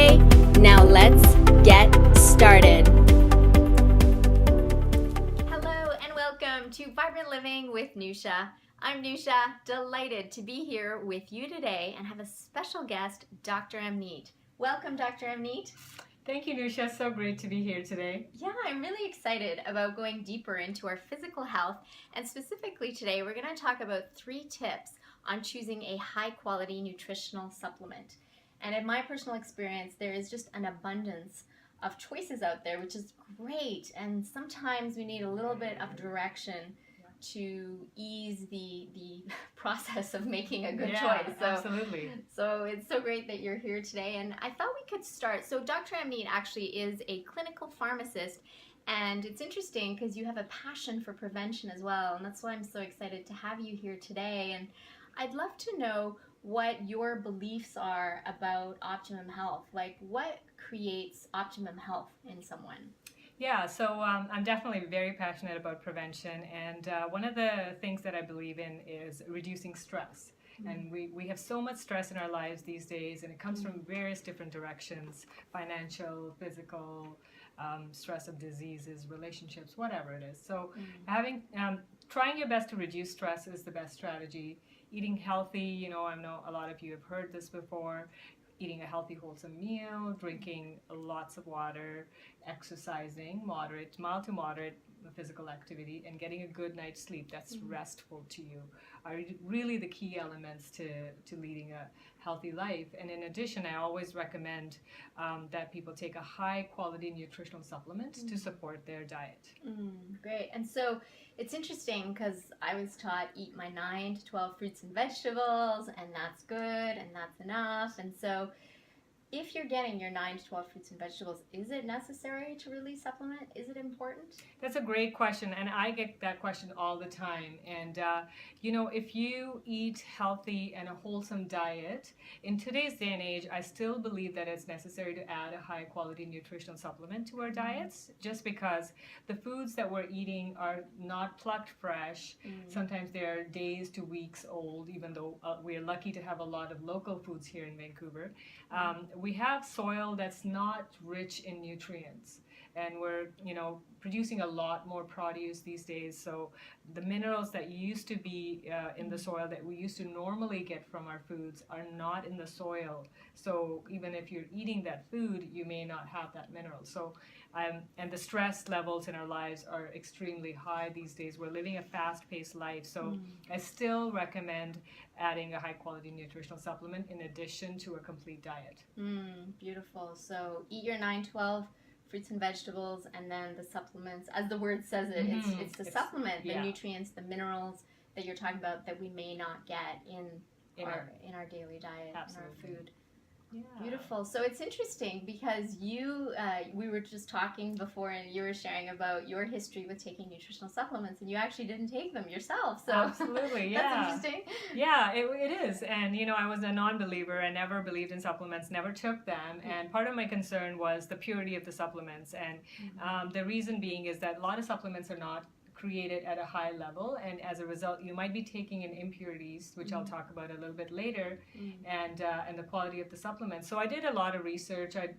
Okay, now let's get started. Hello and welcome to Vibrant Living with Nusha. I'm Nusha, delighted to be here with you today and have a special guest, Dr. Amneet. Welcome, Dr. Amneet. Thank you, Nusha. So great to be here today. Yeah, I'm really excited about going deeper into our physical health, and specifically today we're going to talk about 3 tips on choosing a high-quality nutritional supplement. And in my personal experience, there is just an abundance of choices out there, which is great, and sometimes we need a little bit of direction to ease the process of making a good choice. So, absolutely. So it's so great that you're here today, and I thought we could start. So Dr. Amneet actually is a clinical pharmacist, and it's interesting because you have a passion for prevention as well, and that's why I'm so excited to have you here today. And I'd love to know what your beliefs are about optimum health. Like, what creates optimum health in someone? Yeah, so I'm definitely very passionate about prevention, and one of the things that I believe in is reducing stress. And we have so much stress in our lives these days, and it comes from various different directions: financial, physical, stress of diseases, relationships, whatever it is. So trying your best to reduce stress is the best strategy. Eating healthy, I know a lot of you have heard this before. Eating a healthy, wholesome meal, drinking lots of water, exercising, mild to moderate physical activity, and getting a good night's sleep that's restful to you are really the key elements to leading a healthy life. And in addition, I always recommend that people take a high quality nutritional supplement to support their diet. Great. And so it's interesting because I was taught eat my 9 to 12 fruits and vegetables, and that's good and that's enough. And so if you're getting your 9 to 12 fruits and vegetables, is it necessary to really supplement? Is it important? That's a great question, and I get that question all the time. And if you eat healthy and a wholesome diet, in today's day and age, I still believe that it's necessary to add a high quality nutritional supplement to our diets, just because the foods that we're eating are not plucked fresh. Sometimes they're days to weeks old, even though we're lucky to have a lot of local foods here in Vancouver. We have soil that's not rich in nutrients, and we're producing a lot more produce these days, so the minerals that used to be in the soil that we used to normally get from our foods are not in the soil. So even if you're eating that food, you may not have that mineral. So and the stress levels in our lives are extremely high these days. We're living a fast-paced life, so I still recommend adding a high-quality nutritional supplement in addition to a complete diet. Beautiful. So eat your 9-12 fruits and vegetables, and then the supplements, as the word says it, it's the supplement, the nutrients, the minerals that you're talking about that we may not get in our daily diet, Absolutely. in our food. Yeah. Beautiful. So it's interesting because we were just talking before, and you were sharing about your history with taking nutritional supplements, and you actually didn't take them yourself. So absolutely, yeah. That's interesting. Yeah, it is. And I was a non-believer. I never believed in supplements, never took them. And part of my concern was the purity of the supplements. And the reason being is that a lot of supplements are not created at a high level, and as a result you might be taking in impurities, which I'll talk about a little bit later, and the quality of the supplements. So I did a lot of research. I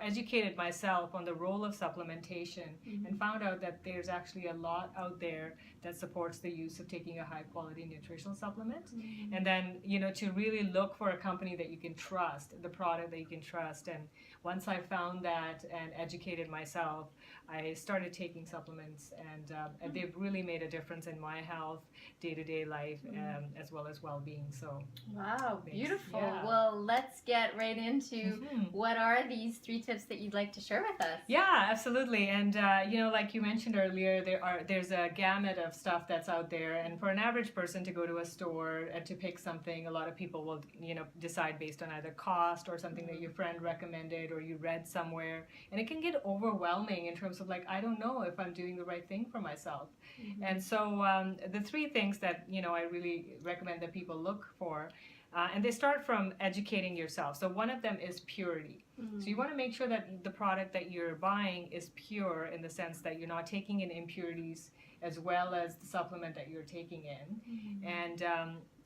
educated myself on the role of supplementation, and found out that there's actually a lot out there that supports the use of taking a high quality nutritional supplement. And then to really look for a company that you can trust, the product that you can trust. And once I found that and educated myself, I started taking supplements, and they've really made a difference in my health, day-to-day life, as well as well-being. So wow, beautiful. Yeah. Well, let's get right into what are these 3 tips that you'd like to share with us? Yeah, absolutely. And like you mentioned earlier, there's a gamut of stuff that's out there, and for an average person to go to a store and to pick something, a lot of people will decide based on either cost or something that your friend recommended or you read somewhere, and it can get overwhelming in terms of like, I don't know if I'm doing the right thing for myself. And so the 3 things that I really recommend that people look for, and they start from educating yourself. So one of them is purity. So you want to make sure that the product that you're buying is pure, in the sense that you're not taking in impurities as well as the supplement that you're taking in. And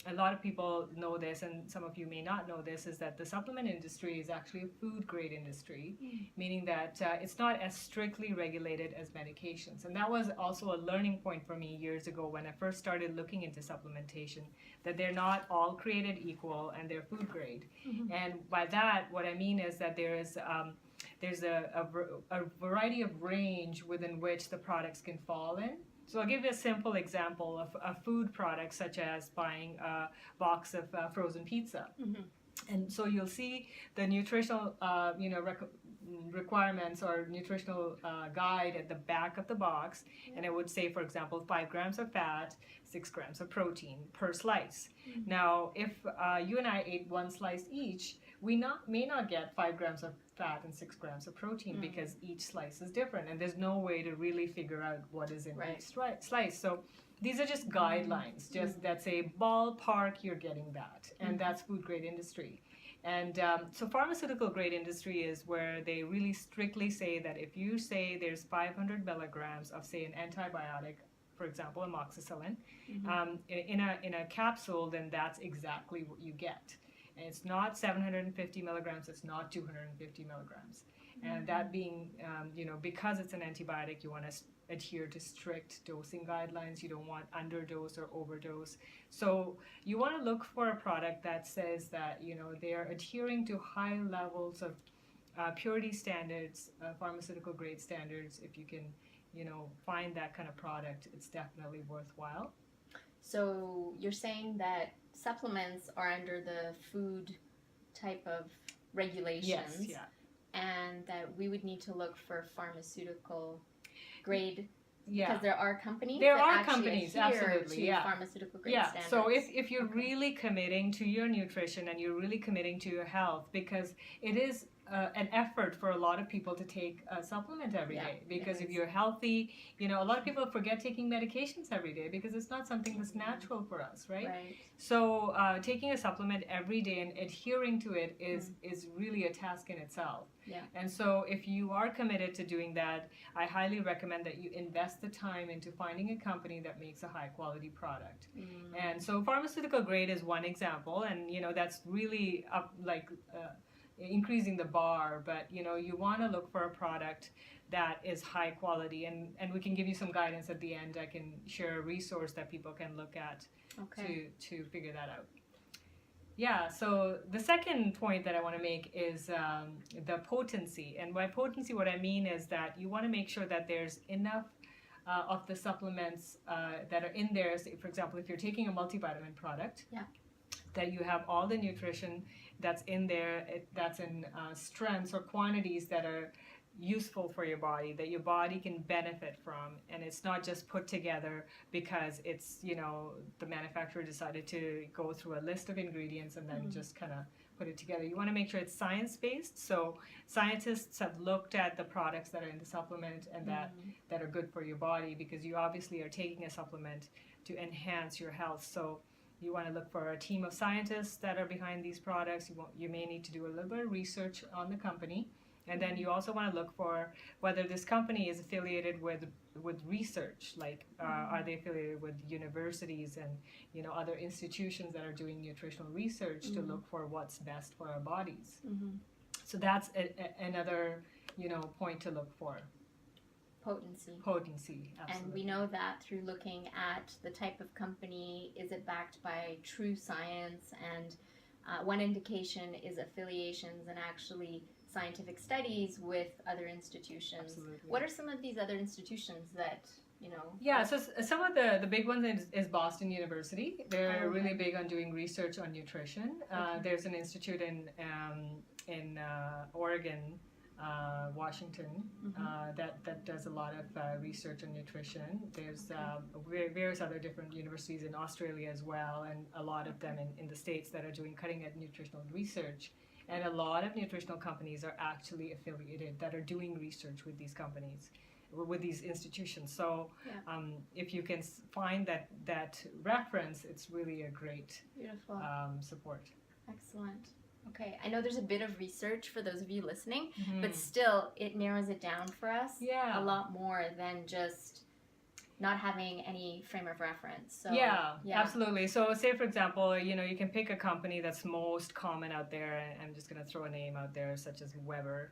a lot of people know this, and some of you may not know this, is that the supplement industry is actually a food grade industry, meaning that it's not as strictly regulated as medications. And that was also a learning point for me years ago when I first started looking into supplementation, that they're not all created equal and they're food grade. And by that, what I mean is that there's a variety of range within which the products can fall in. So I'll give you a simple example of a food product, such as buying a box of frozen pizza. And so you'll see the nutritional requirements or nutritional guide at the back of the box, and it would say, for example, 5 grams of fat, 6 grams of protein per slice. Now, if you and I ate one slice each, we may not get 5 grams of fat and 6 grams of protein because each slice is different, and there's no way to really figure out what is in each slice. So these are just guidelines, just that say ballpark, you're getting that, and that's food grade industry. And so pharmaceutical grade industry is where they really strictly say that if you say there's 500 milligrams of, say, an antibiotic, for example, amoxicillin, in a capsule, then that's exactly what you get. And it's not 750 milligrams, it's not 250 milligrams. And that being, because it's an antibiotic, you want to adhere to strict dosing guidelines. You don't want underdose or overdose. So you want to look for a product that says that, they are adhering to high levels of purity standards, pharmaceutical grade standards. If you can, find that kind of product, it's definitely worthwhile. So you're saying that supplements are under the food type of regulations, Yes, and that we would need to look for pharmaceutical grade, yeah. because there are companies companies, adhere absolutely, to pharmaceutical grade standards. So if you're really committing to your nutrition and you're really committing to your health, because it is an effort for a lot of people to take a supplement every day, because if you're healthy, a lot of people forget taking medications every day because it's not something that's natural for us, right? So taking a supplement every day and adhering to it is really a task in itself. And so if you are committed to doing that, I highly recommend that you invest the time into finding a company that makes a high quality product. And so pharmaceutical grade is one example, and that's really increasing the bar, but you want to look for a product that is high quality, and we can give you some guidance at the end. I can share a resource that people can look at to figure that out. So the second point that I want to make is the potency. And by potency, what I mean is that you want to make sure that there's enough of the supplements that are in there. Say, for example, if you're taking a multivitamin product, that you have all the nutrition that's in there, that's in strengths or quantities that are useful for your body, that your body can benefit from, and it's not just put together because it's the manufacturer decided to go through a list of ingredients and then just kind of put it together. You want to make sure it's science-based, so scientists have looked at the products that are in the supplement and that are good for your body, because you obviously are taking a supplement to enhance your health. So you want to look for a team of scientists that are behind these products. You may need to do a little bit of research on the company. And then you also want to look for whether this company is affiliated with research, like are they affiliated with universities and other institutions that are doing nutritional research to look for what's best for our bodies. So that's another point to look for. Potency, absolutely. And we know that through looking at the type of company, is it backed by true science, and one indication is affiliations and actually scientific studies with other institutions. Absolutely. What are some of these other institutions that so some of the big ones is Boston University. They're really big on doing research on nutrition. There's an institute in Oregon, Washington, that does a lot of research on nutrition. There's various other different universities in Australia as well, and a lot of them in the States that are doing cutting-edge nutritional research. And a lot of nutritional companies are actually affiliated that are doing research with these companies, with these institutions. So if you can find that reference, it's really a great support. Excellent. Okay, I know there's a bit of research for those of you listening, but still it narrows it down for us a lot more than just not having any frame of reference. So yeah, absolutely. So say, for example, you can pick a company that's most common out there, and I'm just going to throw a name out there, such as Weber.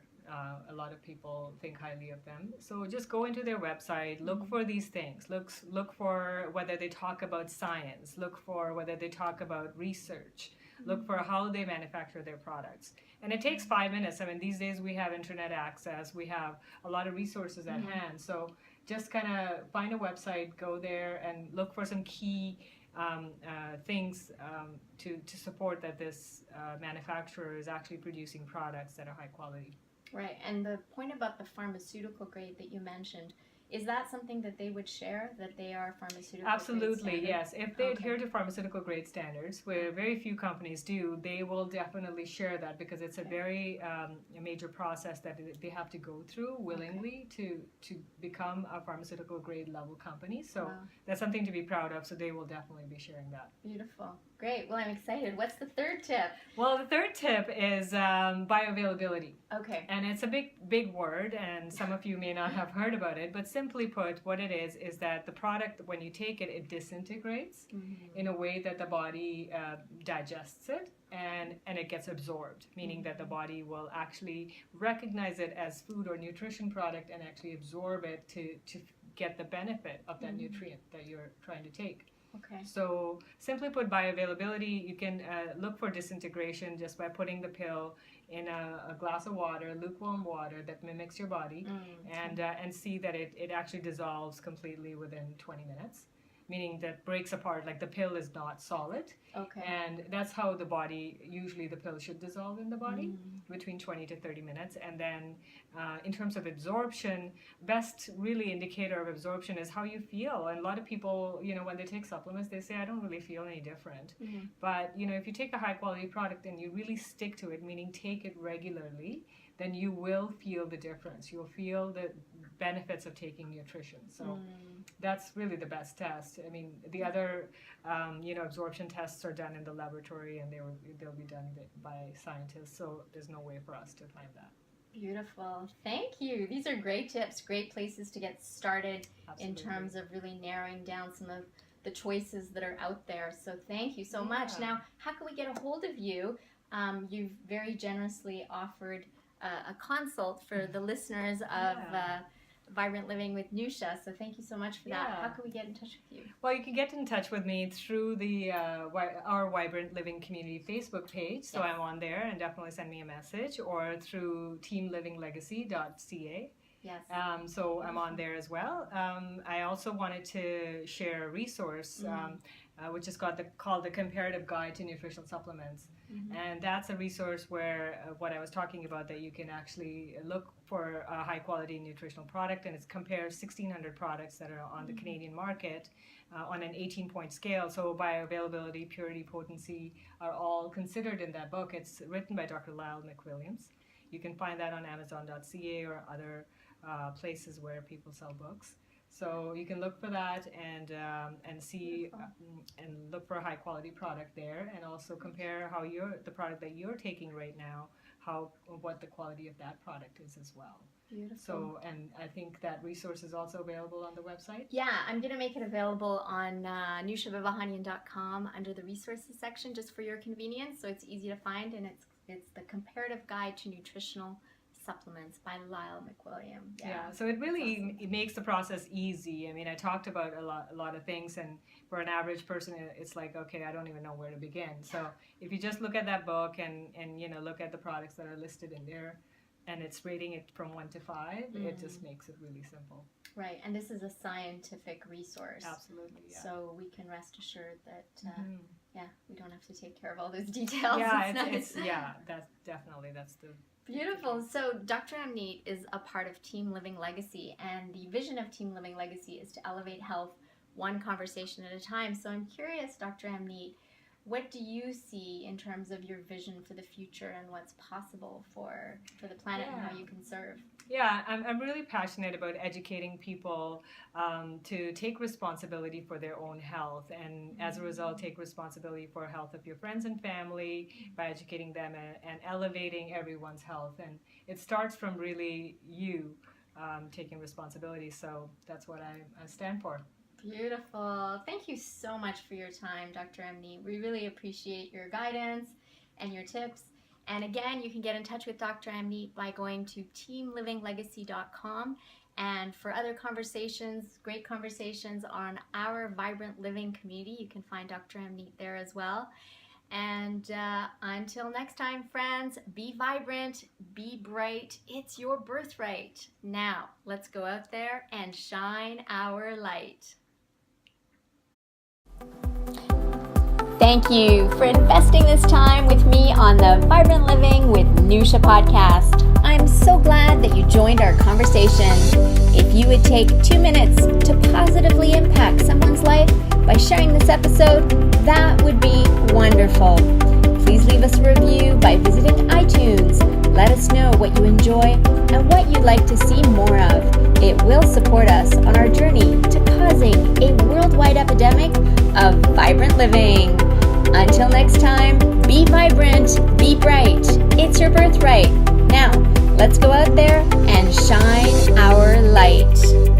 A lot of people think highly of them. So just go into their website, look for these things. Look for whether they talk about science. Look for whether they talk about research. Look for how they manufacture their products. And it takes 5 minutes. I mean, these days we have internet access. We have a lot of resources at hand. So just kind of find a website, go there, and look for some key things to support that this manufacturer is actually producing products that are high quality. Right, and the point about the pharmaceutical grade that you mentioned, is that something that they would share, that they are pharmaceutical Absolutely, grade yes. If they adhere to pharmaceutical grade standards, where very few companies do, they will definitely share that, because it's a very a major process that they have to go through willingly to become a pharmaceutical grade level company. So that's something to be proud of, so they will definitely be sharing that. Beautiful. Great. Well, I'm excited. What's the third tip? Well, the third tip is bioavailability. Okay. And it's a big word, and some of you may not have heard about it, but simply put, what it is that the product, when you take it, it disintegrates in a way that the body digests it, and it gets absorbed, meaning that the body will actually recognize it as food or nutrition product and actually absorb it to get the benefit of that nutrient that you're trying to take. Okay. So simply put, bioavailability, you can look for disintegration just by putting the pill in a glass of water, lukewarm water that mimics your body, and see that it actually dissolves completely within 20 minutes. Meaning that breaks apart, like the pill is not solid. Okay. And that's how the body, usually the pill should dissolve in the body, between 20 to 30 minutes. And then in terms of absorption, best really indicator of absorption is how you feel. And a lot of people, when they take supplements, they say, I don't really feel any different. But, if you take a high quality product and you really stick to it, meaning take it regularly, then you will feel the difference. You'll feel the benefits of taking nutrition. So that's really the best test. I mean, the other, absorption tests are done in the laboratory, and they'll be done by scientists. So there's no way for us to find that. Beautiful. Thank you. These are great tips, great places to get started. Absolutely. In terms of really narrowing down some of the choices that are out there. So thank you so much. Now, how can we get a hold of you? You've very generously offered a consult for the listeners of Vibrant Living with Nusha. So thank you so much for that. How can we get in touch with you? Well, you can get in touch with me through the our Vibrant Living Community Facebook page. So I'm on there, and definitely send me a message, or through teamlivinglegacy.ca. Yes. So I'm on there as well. I also wanted to share a resource which is called the Comparative Guide to Nutritional Supplements. And that's a resource where what I was talking about, that you can actually look for a high quality nutritional product, and it compares 1,600 products that are on the Canadian market on an 18-point scale. So bioavailability, purity, potency are all considered in that book. It's written by Dr. Lyle McWilliams. You can find that on Amazon.ca or other places where people sell books. So you can look for that and see and look for a high quality product there, and also compare how the product that you're taking right now, what the quality of that product is as well. Beautiful. So, and I think that resource is also available on the website. Yeah, I'm going to make it available on nushavivahanian.com under the resources section, just for your convenience, so it's easy to find, and it's the Comparative Guide to Nutritional Supplements by Lyle McWilliam. Yeah, so it really it makes the process easy. I mean, I talked about a lot of things, and for an average person, it's like, okay, I don't even know where to begin. So if you just look at that book and look at the products that are listed in there, and it's rating it from 1 to 5, it just makes it really simple. Right, and this is a scientific resource. Absolutely, yeah. So we can rest assured that, we don't have to take care of all those details. Yeah, that's the Beautiful. So Dr. Amneet is a part of Team Living Legacy, and the vision of Team Living Legacy is to elevate health one conversation at a time. So I'm curious, Dr. Amneet, what do you see in terms of your vision for the future and what's possible for the planet and how you can serve? Yeah, I'm really passionate about educating people to take responsibility for their own health, and as a result, take responsibility for the health of your friends and family by educating them and elevating everyone's health. And it starts from really you taking responsibility. So that's what I stand for. Beautiful. Thank you so much for your time, Dr. Emney. We really appreciate your guidance and your tips. And again, you can get in touch with Dr. Emney by going to teamlivinglegacy.com. And for other conversations, great conversations on our Vibrant Living community, you can find Dr. Emney there as well. And until next time, friends, be vibrant, be bright. It's your birthright. Now, let's go out there and shine our light. Thank you for investing this time with me on the Vibrant Living with Nusha podcast. I'm so glad that you joined our conversation. If you would take 2 minutes to positively impact someone's life by sharing this episode, that would be wonderful. Please leave us a review by visiting iTunes. Let us know what you enjoy and what you'd like to see more of. It will support us on our journey to causing a worldwide epidemic of vibrant living. Until next time, be vibrant, be bright. It's your birthright. Now, let's go out there and shine our light.